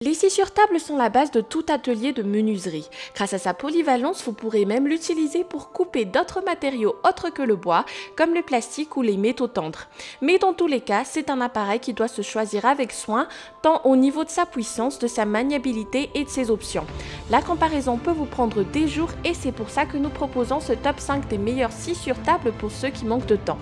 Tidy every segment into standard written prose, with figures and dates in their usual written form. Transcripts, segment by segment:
Les scies sur table sont la base de tout atelier de menuiserie. Grâce à sa polyvalence, vous pourrez même l'utiliser pour couper d'autres matériaux autres que le bois, comme le plastique ou les métaux tendres. Mais dans tous les cas, c'est un appareil qui doit se choisir avec soin, tant au niveau de sa puissance, de sa maniabilité et de ses options. La comparaison peut vous prendre des jours et c'est pour ça que nous proposons ce top 5 des meilleurs scies sur table pour ceux qui manquent de temps.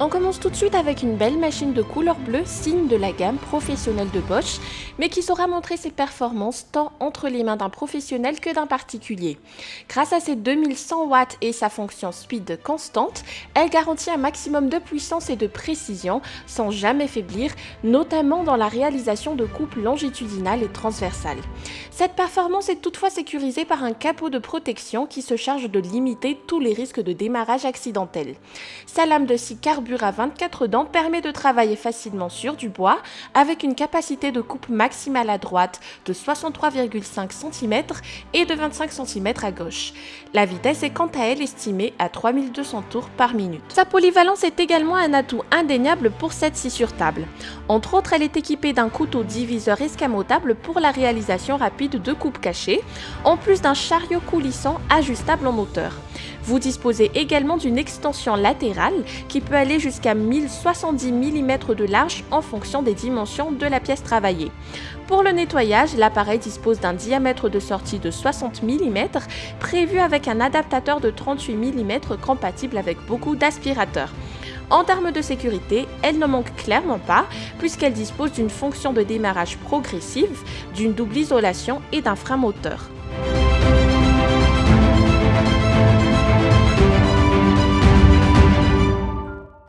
On commence tout de suite avec une belle machine de couleur bleue, signe de la gamme professionnelle de Bosch, mais qui saura montrer ses performances tant entre les mains d'un professionnel que d'un particulier. Grâce à ses 2100 watts et sa fonction speed constante, elle garantit un maximum de puissance et de précision sans jamais faiblir, notamment dans la réalisation de coupes longitudinales et transversales. Cette performance est toutefois sécurisée par un capot de protection qui se charge de limiter tous les risques de démarrage accidentel. Sa lame de scie carbure à 24 dents permet de travailler facilement sur du bois avec une capacité de coupe maximale à droite de 63,5 cm et de 25 cm à gauche. La vitesse est quant à elle estimée à 3200 tours par minute. Sa polyvalence est également un atout indéniable pour cette scie sur table. Entre autres, elle est équipée d'un couteau diviseur escamotable pour la réalisation rapide de coupes cachées, en plus d'un chariot coulissant ajustable en hauteur. Vous disposez également d'une extension latérale qui peut aller jusqu'à 1070 mm de large en fonction des dimensions de la pièce travaillée. Pour le nettoyage, l'appareil dispose d'un diamètre de sortie de 60 mm prévu avec un adaptateur de 38 mm compatible avec beaucoup d'aspirateurs. En termes de sécurité, elle ne manque clairement pas puisqu'elle dispose d'une fonction de démarrage progressive, d'une double isolation et d'un frein moteur.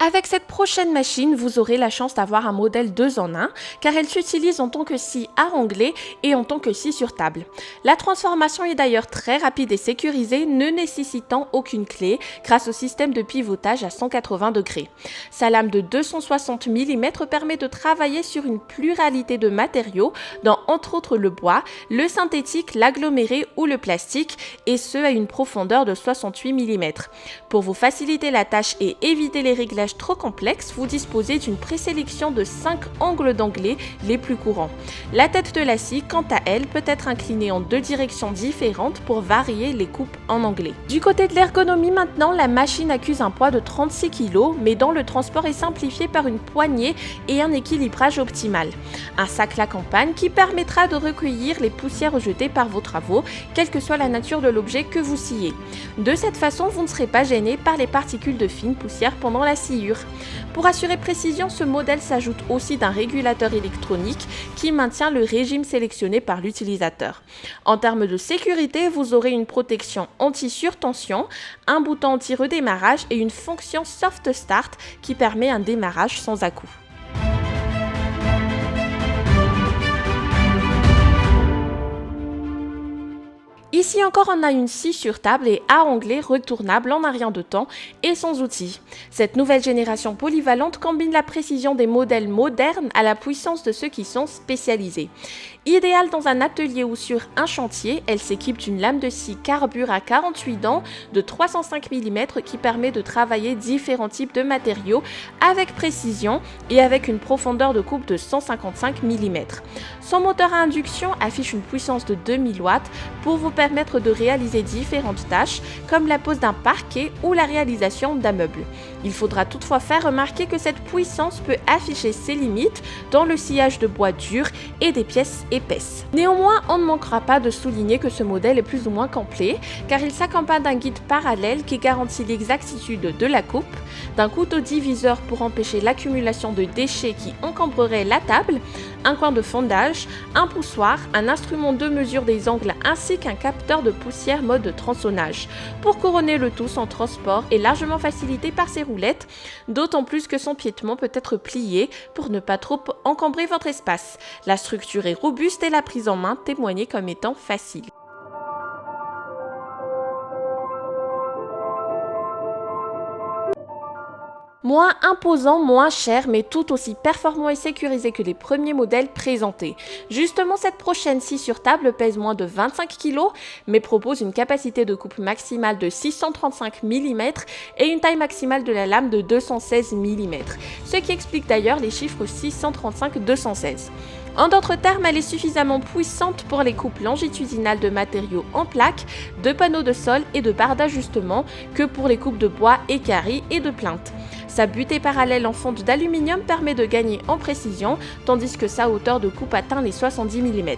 Avec cette prochaine machine, vous aurez la chance d'avoir un modèle 2 en 1 car elle s'utilise en tant que scie à rangler et en tant que scie sur table. La transformation est d'ailleurs très rapide et sécurisée, ne nécessitant aucune clé grâce au système de pivotage à 180 degrés. Sa lame de 260 mm permet de travailler sur une pluralité de matériaux, dont entre autres le bois, le synthétique, l'aggloméré ou le plastique, et ce à une profondeur de 68 mm. Pour vous faciliter la tâche et éviter les réglages trop complexe, vous disposez d'une présélection de 5 angles d'anglais les plus courants. La tête de la scie, quant à elle, peut être inclinée en 2 directions différentes pour varier les coupes en anglais. Du côté de l'ergonomie maintenant, la machine accuse un poids de 36 kg, mais dont le transport est simplifié par une poignée et un équilibrage optimal. Un sac à campagne qui permettra de recueillir les poussières rejetées par vos travaux, quelle que soit la nature de l'objet que vous sciez. De cette façon, vous ne serez pas gêné par les particules de fine poussière pendant la sciure. Pour assurer précision, ce modèle s'ajoute aussi d'un régulateur électronique qui maintient le régime sélectionné par l'utilisateur. En termes de sécurité, vous aurez une protection anti-surtension, un bouton anti-redémarrage et une fonction Soft Start qui permet un démarrage sans à-coups. Ici encore, on a une scie sur table et à onglet retournable en un rien de temps et sans outils. Cette nouvelle génération polyvalente combine la précision des modèles modernes à la puissance de ceux qui sont spécialisés. Idéale dans un atelier ou sur un chantier, elle s'équipe d'une lame de scie carbure à 48 dents de 305 mm qui permet de travailler différents types de matériaux avec précision et avec une profondeur de coupe de 155 mm. Son moteur à induction affiche une puissance de 2000 watts pour vous permettre de réaliser différentes tâches comme la pose d'un parquet ou la réalisation d'un meuble. Il faudra toutefois faire remarquer que cette puissance peut afficher ses limites dans le sciage de bois dur et des pièces épaisses. Néanmoins, on ne manquera pas de souligner que ce modèle est plus ou moins complet car il s'accompagne d'un guide parallèle qui garantit l'exactitude de la coupe, d'un couteau diviseur pour empêcher l'accumulation de déchets qui encombreraient la table, un coin de fondage, un poussoir, un instrument de mesure des angles ainsi qu'un capteur de poussière mode tronçonnage. Pour couronner le tout, son transport est largement facilité par ses roulettes, d'autant plus que son piétement peut être plié pour ne pas trop encombrer votre espace. La structure est robuste et la prise en main témoignait comme étant facile. Moins imposant, moins cher, mais tout aussi performant et sécurisé que les premiers modèles présentés. Justement, cette prochaine scie sur table pèse moins de 25 kg, mais propose une capacité de coupe maximale de 635 mm et une taille maximale de la lame de 216 mm, ce qui explique d'ailleurs les chiffres 635-216. En d'autres termes, elle est suffisamment puissante pour les coupes longitudinales de matériaux en plaques, de panneaux de sol et de barres d'ajustement que pour les coupes de bois équarries et de plinthes. Sa butée parallèle en fonte d'aluminium permet de gagner en précision, tandis que sa hauteur de coupe atteint les 70 mm.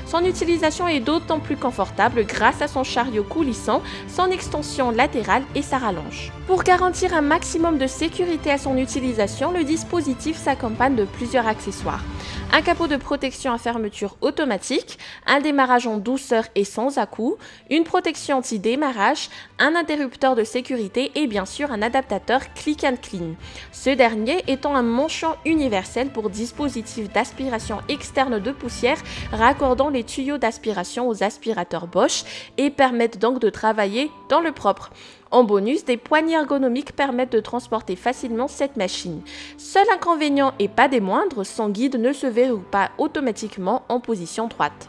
Son utilisation est d'autant plus confortable grâce à son chariot coulissant, son extension latérale et sa rallonge. Pour garantir un maximum de sécurité à son utilisation, le dispositif s'accompagne de plusieurs accessoires. Un capot de protection à fermeture automatique, un démarrage en douceur et sans à-coups, une protection anti-démarrage, un interrupteur de sécurité et bien sûr un adaptateur click and clean. Ce dernier étant un manchon universel pour dispositif d'aspiration externe de poussière raccordant les tuyaux d'aspiration aux aspirateurs Bosch et permettent donc de travailler dans le propre. En bonus, des poignées ergonomiques permettent de transporter facilement cette machine. Seul inconvénient et pas des moindres, son guide ne se verrouille pas automatiquement en position droite.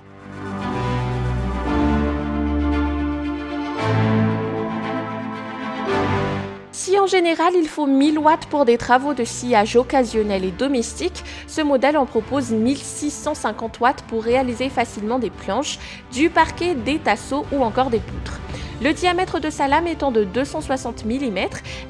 Si en général il faut 1000 watts pour des travaux de sciage occasionnels et domestiques, ce modèle en propose 1650 watts pour réaliser facilement des planches, du parquet, des tasseaux ou encore des poutres. Le diamètre de sa lame étant de 260 mm,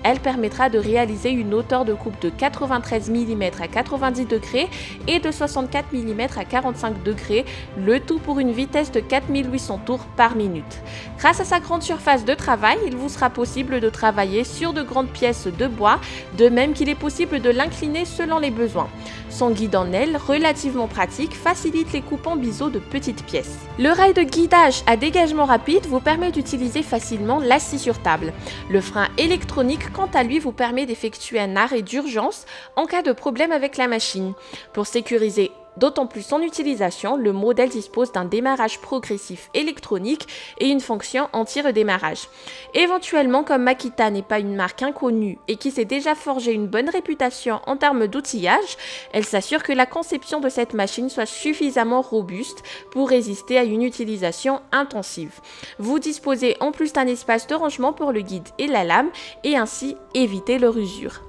elle permettra de réaliser une hauteur de coupe de 93 mm à 90 degrés et de 64 mm à 45 degrés, le tout pour une vitesse de 4800 tours par minute. Grâce à sa grande surface de travail, il vous sera possible de travailler sur de grandes pièces de bois, de même qu'il est possible de l'incliner selon les besoins. Son guide en aile, relativement pratique, facilite les coupes en biseau de petites pièces. Le rail de guidage à dégagement rapide vous permet d'utiliser facilement la scie sur table. Le frein électronique, quant à lui, vous permet d'effectuer un arrêt d'urgence en cas de problème avec la machine. Pour sécuriser d'autant plus son utilisation, le modèle dispose d'un démarrage progressif électronique et une fonction anti-redémarrage. Éventuellement, comme Makita n'est pas une marque inconnue et qui s'est déjà forgé une bonne réputation en termes d'outillage, elle s'assure que la conception de cette machine soit suffisamment robuste pour résister à une utilisation intensive. Vous disposez en plus d'un espace de rangement pour le guide et la lame et ainsi éviter leur usure.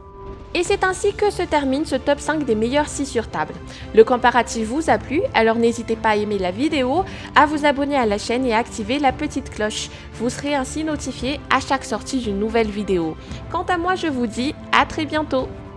Et c'est ainsi que se termine ce top 5 des meilleures scies sur table. Le comparatif vous a plu, alors n'hésitez pas à aimer la vidéo, à vous abonner à la chaîne et à activer la petite cloche. Vous serez ainsi notifié à chaque sortie d'une nouvelle vidéo. Quant à moi, je vous dis à très bientôt.